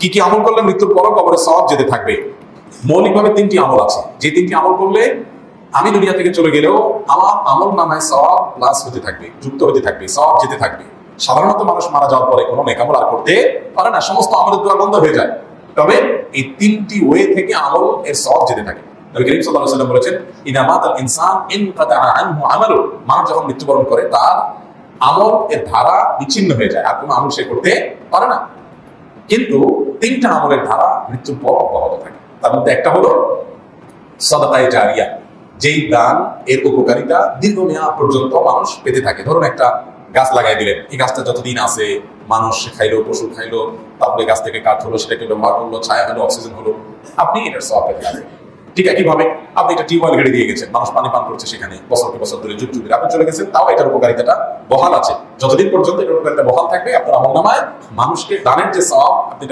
কি কি আমল করলে মৃত্যুর পরও কবরে সওয়াব যেতে থাকবে? মৌলিকভাবে 3টি আমল আছে, যে 3টি আমল করলে আমি দুনিয়া থেকে চলে গেলেও আমার আমল নামায় সওয়াব প্লাস হতে থাকবে, যুক্ত হতে থাকবে, সওয়াব যেতে থাকবে। সাধারণত মানুষ মারা যাওয়ার পরে কোনো নেক আমল আর করতে পারে না, সমস্ত আমলের দ্বার বন্ধ হয়ে যায়। তবে এই 3টি ওয়ে থেকে আমল এর সওয়াব যেতে থাকে। নবী করিম সাল্লাল্লাহু আলাইহি ওয়াসাল্লাম বলেছেন, ইযা মাতাল ইনসান ইনকাতা আনহু আমালু, মানুষ যখন মৃত্যুবরণ করে তার আমল এর ধারা বিচ্ছিন্ন হয়ে যায়, আর কোনো আমল সে করতে পারে না। কিন্তু 3টা আমলের ধারা মৃত্যুর পর অব্যাহত থাকে। তার মধ্যে একটা হলো সাদাকায়ে জারিয়া, যেই দান এর উপকারিতা দীর্ঘমেয়াদ পর্যন্ত মানুষ পেতে থাকে। ধরুন একটা গাছ লাগাই দিলেন, এই গাছটা যতদিন আছে মানুষ খাইলো, পশু খাইলো, তারপরে গাছ থেকে কাঠ হলো, সেটাকে ব্যবহার করলো, ছায়া হলো, অক্সিজেন হলো, আপনি এটার সওয়াব পেতে থাকেন। ঠিক একইভাবে আপনি একটা টিউবওয়েল ঘেড়ে দিয়ে গেছেন, মানুষ পানি পান করছে সেখানে বছরকে বছর ধরে, যুগ যুগের, আপনি চলে গেছেন, তাও এটার উপকারিতাটা বহাল আছে। যতদিন পর্যন্ত এটার উপকারিতা বহাল থাকবে, আপনার আমলনামায় মানুষকে দানের যে সওয়াব আপনি